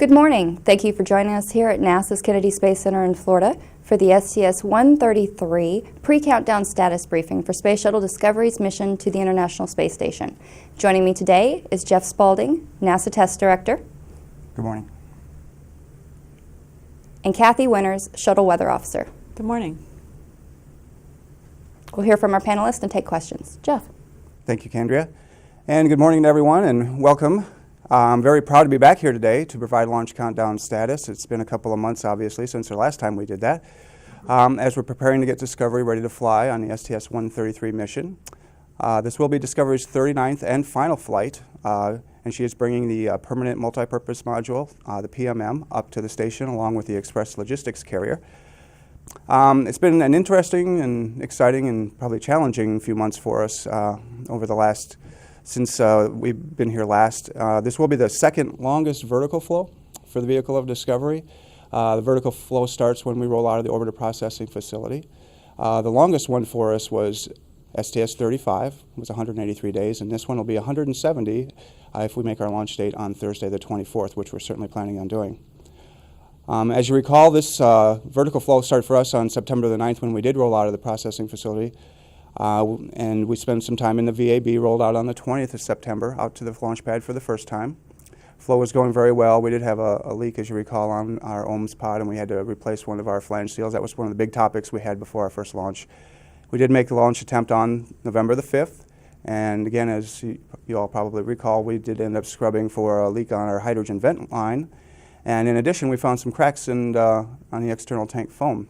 Good morning. Thank you for joining us here at NASA's Kennedy Space Center in Florida for the STS-133 pre-countdown status briefing for Space Shuttle Discovery's mission to the International Space Station. Joining me today is Jeff Spaulding, NASA Test Director. Good morning. And Kathy Winters, Shuttle Weather Officer. Good morning. We'll hear from our panelists and take questions. Jeff. Thank you, Candria. And good morning to everyone, and welcome. I'm very proud to be back here today to provide launch countdown status. It's been a couple of months, obviously, since the last time we did that, as we're preparing to get Discovery ready to fly on the STS-133 mission. This will be Discovery's 39th and final flight, and she is bringing the Permanent Multi-Purpose Module, the PMM, up to the station along with the Express Logistics Carrier. It's been an interesting and exciting and probably challenging few months for us over the last since we've been here last. This will be the second longest vertical flow for the vehicle of Discovery. The vertical flow starts when we roll out of the orbiter processing facility. The longest one for us was STS-35, it was 183 days, and this one will be 170 if we make our launch date on Thursday the 24th, which we're certainly planning on doing. As you recall, this vertical flow started for us on September the 9th when we did roll out of the processing facility. And we spent some time in the VAB, rolled out on the 20th of September, out to the launch pad for the first time. Flow was going very well. We did have a leak, as you recall, on our OMS pod, and we had to replace one of our flange seals. That was one of the big topics we had before our first launch. We did make the launch attempt on November the 5th, and again, as you all probably recall, we did end up scrubbing for a leak on our hydrogen vent line. And in addition, we found some cracks on the external tank foam.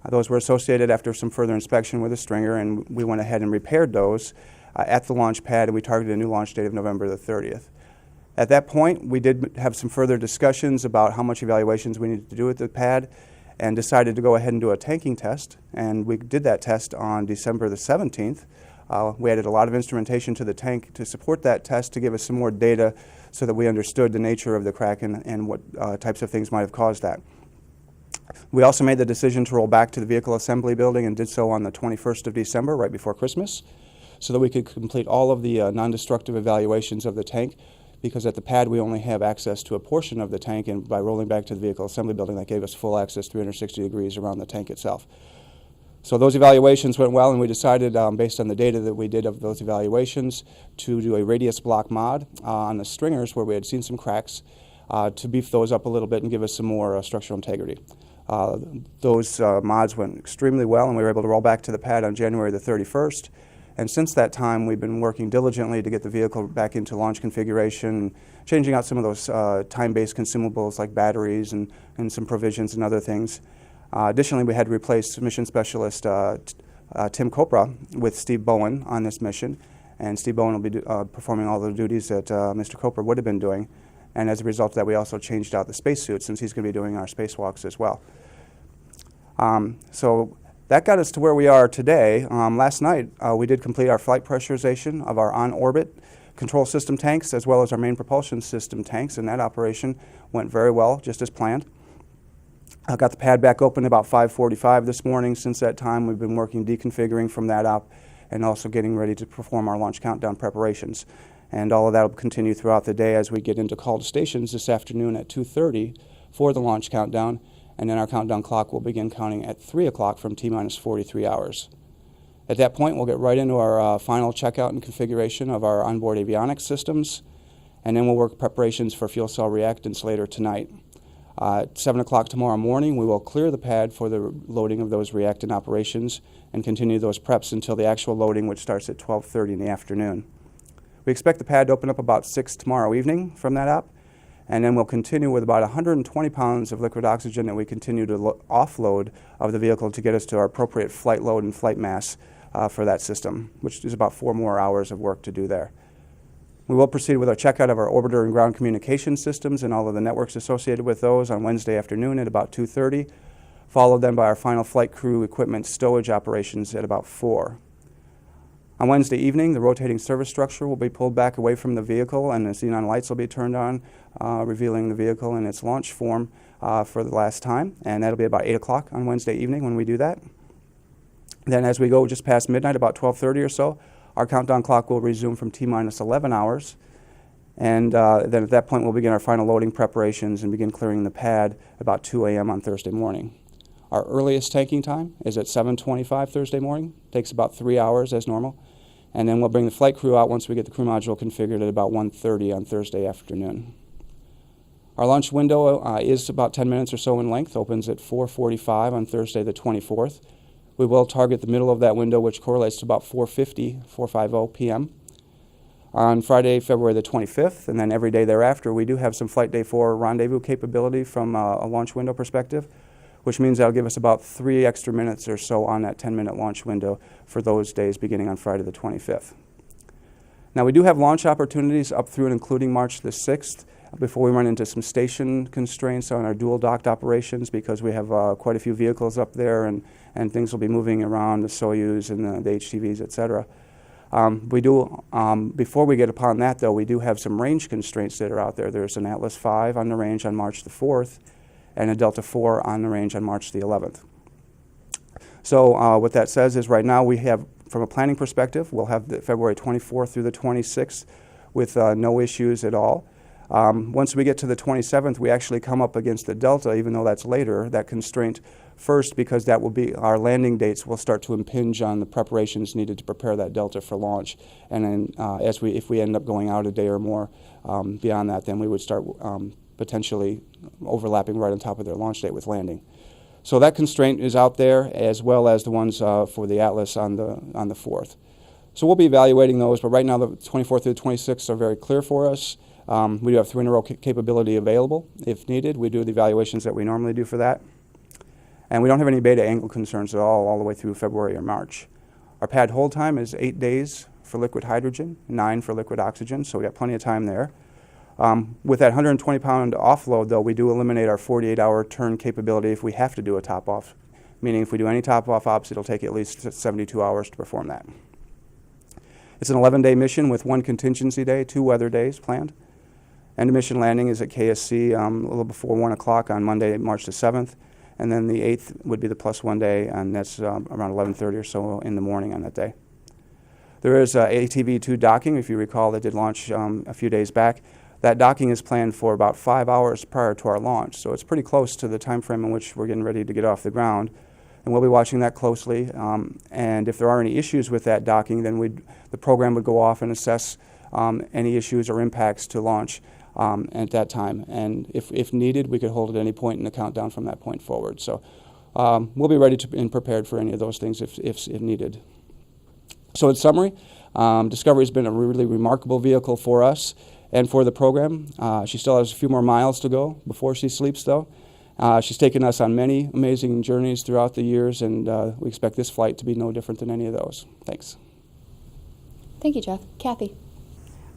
Those were associated after some further inspection with a stringer, and we went ahead and repaired those at the launch pad, and we targeted a new launch date of November the 30th. At that point, we did have some further discussions about how much evaluations we needed to do at the pad and decided to go ahead and do a tanking test, and we did that test on December the 17th. We added a lot of instrumentation to the tank to support that test to give us some more data so that we understood the nature of the crack and what types of things might have caused that. We also made the decision to roll back to the vehicle assembly building and did so on the 21st of December, right before Christmas, so that we could complete all of the non-destructive evaluations of the tank, because at the pad we only have access to a portion of the tank, and by rolling back to the vehicle assembly building, that gave us full access 360 degrees around the tank itself. So those evaluations went well, and we decided, based on the data that we did of those evaluations, to do a radius block mod on the stringers where we had seen some cracks, to beef those up a little bit and give us some more structural integrity. Those mods went extremely well, and we were able to roll back to the pad on January the 31st. And since that time, we've been working diligently to get the vehicle back into launch configuration, changing out some of those time-based consumables like batteries and some provisions and other things. Additionally, we had to replace mission specialist Tim Kopra with Steve Bowen on this mission. And Steve Bowen will be performing all the duties that Mr. Kopra would have been doing. And as a result of that, we also changed out the spacesuit since he's going to be doing our spacewalks as well. So that got us to where we are today. Last night, we did complete our flight pressurization of our on-orbit control system tanks as well as our main propulsion system tanks, and that operation went very well, just as planned. I got the pad back open about 5:45 this morning. Since that time, we've been working deconfiguring from that up and also getting ready to perform our launch countdown preparations. And all of that will continue throughout the day as we get into call to stations this afternoon at 2:30 for the launch countdown, and then our countdown clock will begin counting at 3 o'clock from T-minus 43 hours. At that point, we'll get right into our final checkout and configuration of our onboard avionics systems, and then we'll work preparations for fuel cell reactants later tonight. At 7 o'clock tomorrow morning, we will clear the pad for the loading of those reactant operations and continue those preps until the actual loading, which starts at 12:30 in the afternoon. We expect the pad to open up about 6 tomorrow evening from that up, and then we'll continue with about 120 pounds of liquid oxygen that we continue to offload of the vehicle to get us to our appropriate flight load and flight mass for that system, which is about 4 more hours of work to do there. We will proceed with our checkout of our orbiter and ground communication systems and all of the networks associated with those on Wednesday afternoon at about 2:30, followed then by our final flight crew equipment stowage operations at about 4. On Wednesday evening, the rotating service structure will be pulled back away from the vehicle, and the xenon lights will be turned on, revealing the vehicle in its launch form for the last time, and that'll be about 8 o'clock on Wednesday evening when we do that. Then as we go just past midnight, about 12:30 or so, our countdown clock will resume from T-minus 11 hours, And then at that point, we'll begin our final loading preparations and begin clearing the pad about 2 a.m. on Thursday morning. Our earliest tanking time is at 7:25 Thursday morning. Takes about 3 hours as normal. And then we'll bring the flight crew out once we get the crew module configured at about 1:30 on Thursday afternoon. Our launch window is about 10 minutes or so in length, opens at 4:45 on Thursday the 24th. We will target the middle of that window, which correlates to about 4:50 p.m. on Friday, February the 25th, and then every day thereafter. We do have some Flight Day 4 rendezvous capability from a launch window perspective, which means that'll give us about 3 extra minutes or so on that 10-minute launch window for those days beginning on Friday the 25th. Now, we do have launch opportunities up through and including March the 6th before we run into some station constraints on our dual docked operations, because we have quite a few vehicles up there and things will be moving around, the Soyuz and the HTVs, et cetera. Before we get upon that, though, we do have some range constraints that are out there. There's an Atlas V on the range on March the 4th and a Delta IV on the range on March the 11th. So what that says is right now we have, from a planning perspective, we'll have the February 24th through the 26th with no issues at all. Once we get to the 27th, we actually come up against the Delta, even though that's later, that constraint first, because that will be our landing dates will start to impinge on the preparations needed to prepare that Delta for launch. And then if we end up going out a day or more beyond that, then we would start potentially overlapping right on top of their launch date with landing. So that constraint is out there, as well as the ones for the Atlas on the 4th. So we'll be evaluating those, but right now the 24th through the 26th are very clear for us. We do have 3-in-a-row capability available if needed. We do the evaluations that we normally do for that. And we don't have any beta angle concerns at all the way through February or March. Our pad hold time is 8 days for liquid hydrogen, 9 for liquid oxygen, so we got plenty of time there. With that 120-pound offload, though, we do eliminate our 48-hour turn capability if we have to do a top-off, meaning if we do any top-off ops, it'll take at least 72 hours to perform that. It's an 11-day mission with 1 contingency day, 2 weather days planned. End of mission landing is at KSC a little before 1 o'clock on Monday, March the 7th, and then the 8th would be the +1 day, and that's around 11:30 or so in the morning on that day. There is ATV-2 docking, if you recall, that did launch a few days back. That docking is planned for about 5 hours prior to our launch, so it's pretty close to the time frame in which we're getting ready to get off the ground. And we'll be watching that closely, and if there are any issues with that docking, then the program would go off and assess any issues or impacts to launch at that time. And if needed, we could hold at any point in the countdown from that point forward. So we'll be ready and prepared for any of those things if needed. So in summary, Discovery has been a really remarkable vehicle for us and for the program. She still has a few more miles to go before she sleeps, though. She's taken us on many amazing journeys throughout the years, and we expect this flight to be no different than any of those. Thanks. Thank you, Jeff. Kathy.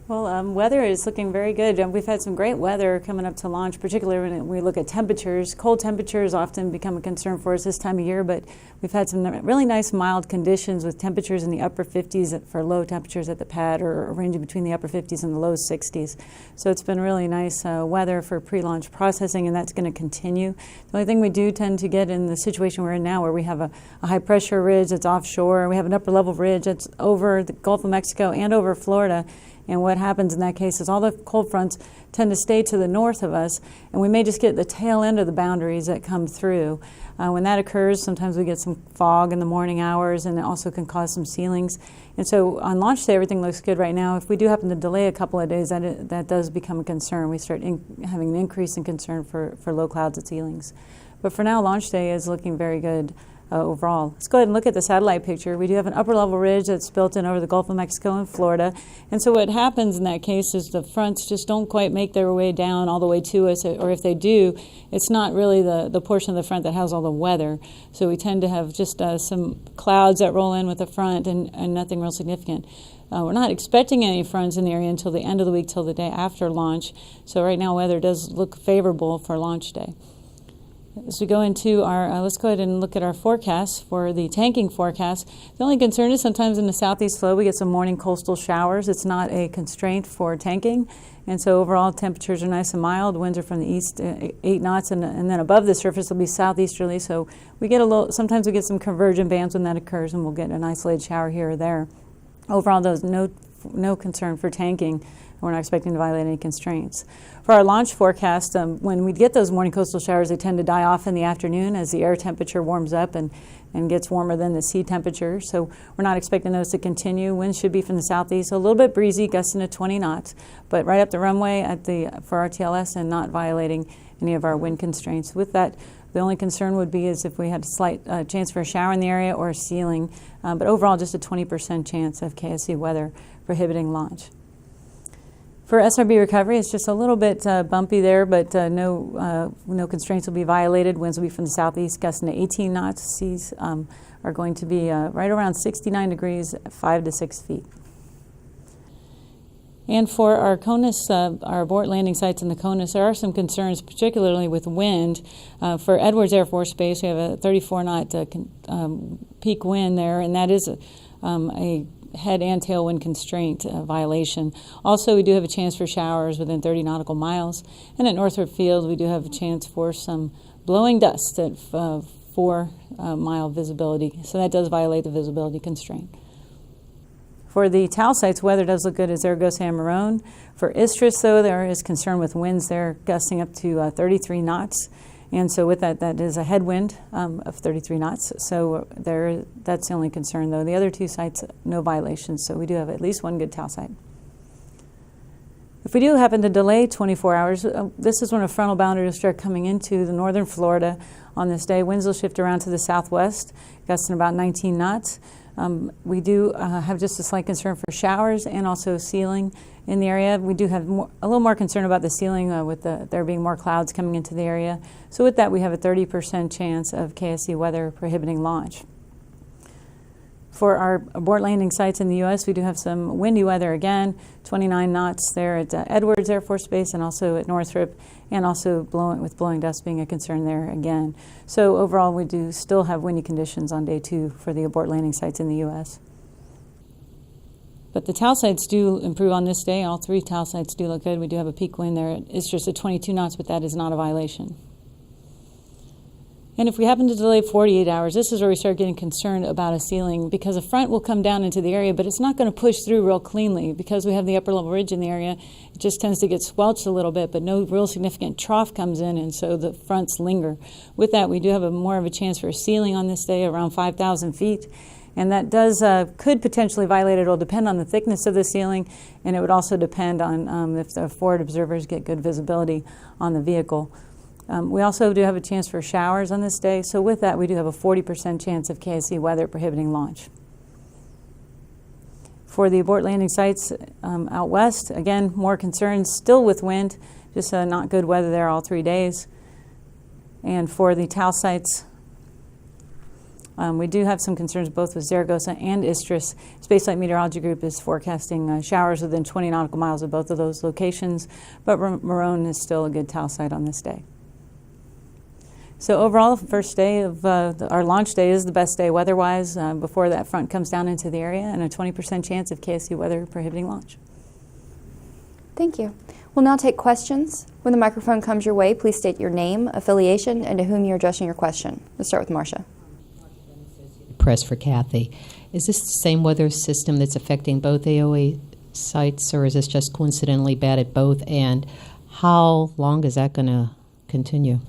Well, weather is looking very good. We've had some great weather coming up to launch, particularly when we look at temperatures. Cold temperatures often become a concern for us this time of year, but we've had some really nice mild conditions with temperatures in the upper 50s for low temperatures at the pad, or ranging between the upper 50s and the low 60s. So it's been really nice weather for pre-launch processing, and that's going to continue. The only thing we do tend to get in the situation we're in now, where we have a high-pressure ridge that's offshore, we have an upper-level ridge that's over the Gulf of Mexico and over Florida. And what happens in that case is all the cold fronts tend to stay to the north of us, and we may just get the tail end of the boundaries that come through. When that occurs, sometimes we get some fog in the morning hours, and it also can cause some sealings. And so on launch day, everything looks good right now. If we do happen to delay a couple of days, that does become a concern. We start having an increase in concern for low clouds and sealings. But for now, launch day is looking very good. Overall. Let's go ahead and look at the satellite picture. We do have an upper level ridge that's built in over the Gulf of Mexico and Florida. And so what happens in that case is the fronts just don't quite make their way down all the way to us, or if they do, it's not really the portion of the front that has all the weather. So we tend to have just some clouds that roll in with the front and nothing real significant. We're not expecting any fronts in the area until the end of the week, till the day after launch. So right now weather does look favorable for launch day. As we go into our, let's go ahead and look at our forecast for the tanking forecast. The only concern is sometimes in the southeast flow we get some morning coastal showers. It's not a constraint for tanking, and so overall temperatures are nice and mild. Winds are from the east, 8 knots, and then above the surface will be southeasterly. So we get sometimes we get some convergent bands when that occurs, and we'll get an isolated shower here or there. Overall, there's no concern for tanking we're not expecting to violate any constraints. For our launch forecast, when we get those morning coastal showers, they tend to die off in the afternoon as the air temperature warms up and gets warmer than the sea temperature. So we're not expecting those to continue. Winds should be from the southeast, a little bit breezy, gusting to 20 knots, but right up the runway for our TLS and not violating any of our wind constraints. With that, the only concern would be is if we had a slight chance for a shower in the area or a ceiling, but overall just a 20% chance of KSC weather prohibiting launch. For SRB recovery, it's just a little bit bumpy there, but no constraints will be violated. Winds will be from the southeast, gusting to 18 knots. Seas are going to be right around 69 degrees, 5 to 6 feet. And for our CONUS, our abort landing sites in the CONUS, there are some concerns, particularly with wind. For Edwards Air Force Base, we have a 34-knot peak wind there, and that is a head and tailwind constraint violation. Also, we do have a chance for showers within 30 nautical miles. And at Northrop Field, we do have a chance for some blowing dust at 4-mile visibility. So that does violate the visibility constraint. For the TAL sites, weather does look good at Zaragoza and Morone. For Istris, though, there is concern with winds there gusting up to 33 knots. And so with that, that is a headwind of 33 knots. So that's the only concern, though. The other two sites, no violations. So we do have at least one good TAL site. If we do happen to delay 24 hours, this is when a frontal boundary will start coming into the northern Florida on this day. Winds will shift around to the southwest, gusting about 19 knots. We do have just a slight concern for showers and also ceiling in the area. We do have a little more concern about the ceiling with there being more clouds coming into the area. So with that, we have a 30% chance of KSC weather prohibiting launch. For our abort landing sites in the U.S., we do have some windy weather again, 29 knots there at Edwards Air Force Base and also at Northrop, and also blowing dust being a concern there again. So overall, we do still have windy conditions on day 2 for the abort landing sites in the U.S. But the TAL sites do improve on this day. All 3 TAL sites do look good. We do have a peak wind there. It's just at 22 knots, but that is not a violation. And if we happen to delay 48 hours, this is where we start getting concerned about a ceiling, because a front will come down into the area, but it's not going to push through real cleanly. Because we have the upper level ridge in the area, it just tends to get squelched a little bit, but no real significant trough comes in, and so the fronts linger. With that, we do have more of a chance for a ceiling on this day, around 5,000 feet. And that could potentially violate it. It will depend on the thickness of the ceiling, and it would also depend on if the forward observers get good visibility on the vehicle. We also do have a chance for showers on this day. So with that, we do have a 40% chance of KSC weather prohibiting launch. For the abort landing sites out west, again, more concerns still with wind, just not good weather there all 3 days. And for the TAL sites, we do have some concerns both with Zaragoza and Istris. Space Flight Meteorology Group is forecasting showers within 20 nautical miles of both of those locations, but Morone is still a good TAL site on this day. So overall, the first day of our launch day is the best day weather-wise before that front comes down into the area, and a 20% chance of KSC weather prohibiting launch. Thank you. We'll now take questions. When the microphone comes your way, please state your name, affiliation, and to whom you're addressing your question. Let's start with Marcia. Press for Kathy. Is this the same weather system that's affecting both AOA sites, or is this just coincidentally bad at both? And how long is that going to continue?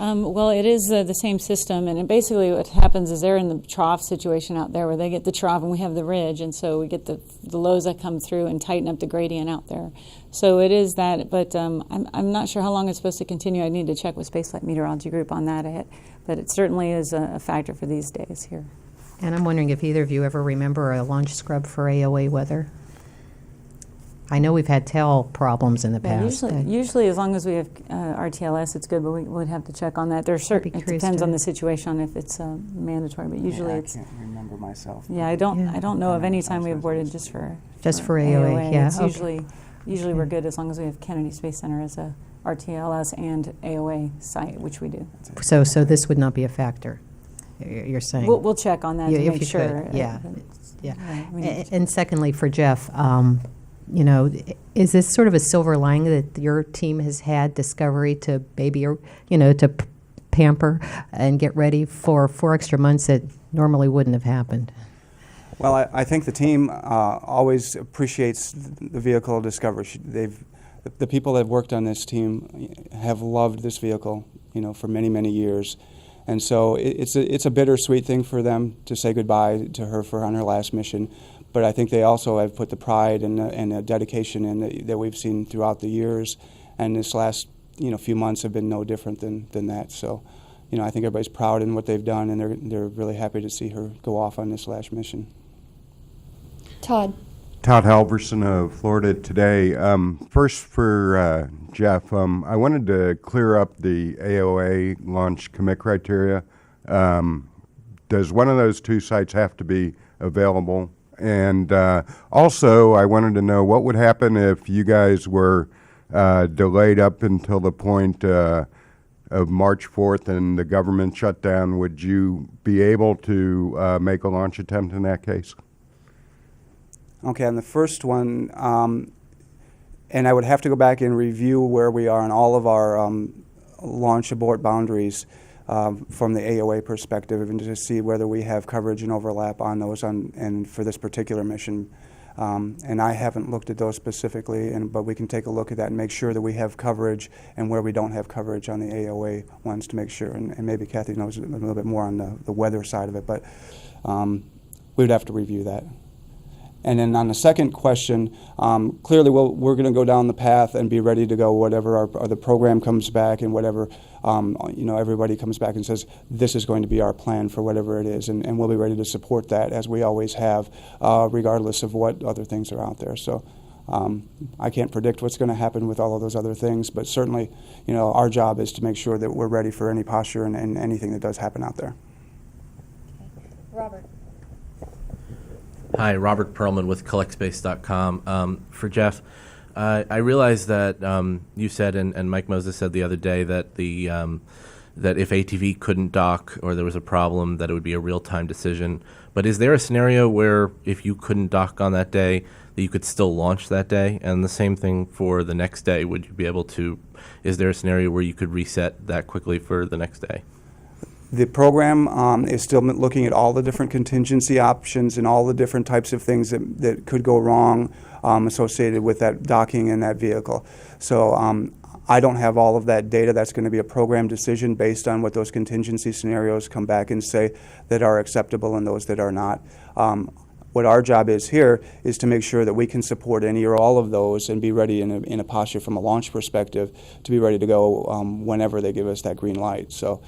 Well, it is the same system, and basically what happens is they're in the trough situation out there where they get the trough and we have the ridge, and so we get the lows that come through and tighten up the gradient out there. So it is that, but I'm not sure how long it's supposed to continue. I need to check with Spaceflight Meteorology Group on that, but it certainly is a factor for these days here. And I'm wondering if either of you ever remember a launch scrub for AOA weather? I know we've had tail problems in the past. Usually, as long as we have RTLS, it's good, but we would have to check on that. It depends on the situation on if it's mandatory, but usually it's. I can't remember myself. Yeah, I don't know of any time we aborted just for AOA. Yeah, it's usually we're good as long as we have Kennedy Space Center as a RTLS and AOA site, which we do. So this would not be a factor, you're saying? We'll check on that to make sure. Could. Yeah. And secondly, for Jeff. Is this sort of a silver lining that your team has had Discovery to baby, to pamper and get ready for 4 extra months that normally wouldn't have happened? Well, I think the team always appreciates the vehicle discovery. The people that have worked on this team have loved this vehicle, for many, many years. And so it's a bittersweet thing for them to say goodbye to her on her last mission. But I think they also have put the pride and the dedication in that we've seen throughout the years. And this last few months have been no different than that. So, I think everybody's proud in what they've done, and they're really happy to see her go off on this last mission. Todd. Todd Halverson of Florida Today. First for Jeff, I wanted to clear up the AOA launch commit criteria. Does one of those two sites have to be available? And also, I wanted to know what would happen if you guys were delayed up until the point of March 4th and the government shut down. Would you be able to make a launch attempt in that case? Okay, on the first one, and I would have to go back and review where we are on all of our launch abort boundaries from the AOA perspective, and to see whether we have coverage and overlap on those and for this particular mission. And I haven't looked at those specifically, but we can take a look at that and make sure that we have coverage and where we don't have coverage on the AOA ones to make sure. And maybe Kathy knows a little bit more on the weather side of it, but we would have to review that. And then on the second question, clearly we're going to go down the path and be ready to go whatever the program comes back and whatever everybody comes back and says this is going to be our plan for whatever it is, and we'll be ready to support that as we always have, regardless of what other things are out there. So I can't predict what's going to happen with all of those other things, but certainly our job is to make sure that we're ready for any posture and anything that does happen out there. Robert. Hi, Robert Perlman with CollectSpace.com. For Jeff, I realize that you said, and Mike Moses said the other day, that that if ATV couldn't dock or there was a problem, that it would be a real-time decision. But is there a scenario where if you couldn't dock on that day, that you could still launch that day? And the same thing for the next day. Would you be able to, is there a scenario where you could reset that quickly for the next day? The program is still looking at all the different contingency options and all the different types of things that could go wrong associated with that docking in that vehicle. So I don't have all of that data. That's going to be a program decision based on what those contingency scenarios come back and say that are acceptable and those that are not. What our job is here is to make sure that we can support any or all of those and be ready in a posture from a launch perspective to be ready to go whenever they give us that green light. So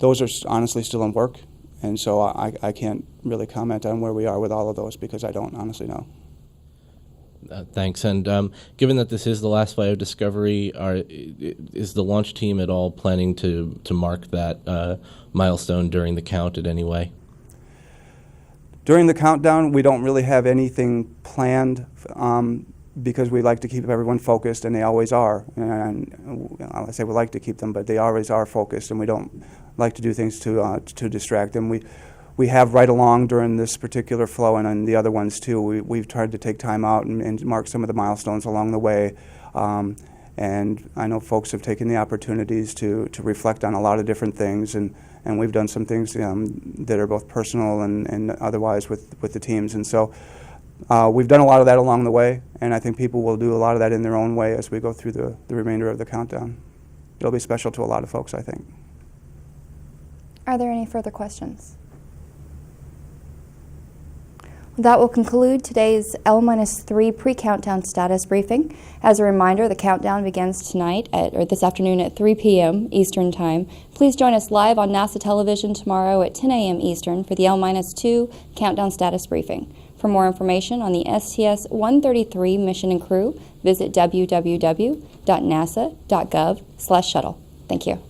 those are honestly still in work, and so I can't really comment on where we are with all of those because I don't honestly know. Thanks. And given that this is the last flight of Discovery, is the launch team at all planning to mark that milestone during the count in any way? During the countdown, we don't really have anything planned because we like to keep everyone focused, and they always are. And I say we like to keep them, but they always are focused, and we don't like to do things to distract them. We have right along during this particular flow and on the other ones too. We've tried to take time out and mark some of the milestones along the way. And I know folks have taken the opportunities to reflect on a lot of different things, and we've done some things that are both personal and otherwise with the teams. And so we've done a lot of that along the way, and I think people will do a lot of that in their own way as we go through the remainder of the countdown. It'll be special to a lot of folks, I think. Are there any further questions? That will conclude today's L-3 pre-countdown status briefing. As a reminder, the countdown begins this afternoon at 3 p.m. Eastern Time. Please join us live on NASA television tomorrow at 10 a.m. Eastern for the L-2 countdown status briefing. For more information on the STS-133 mission and crew, visit www.nasa.gov/shuttle. Thank you.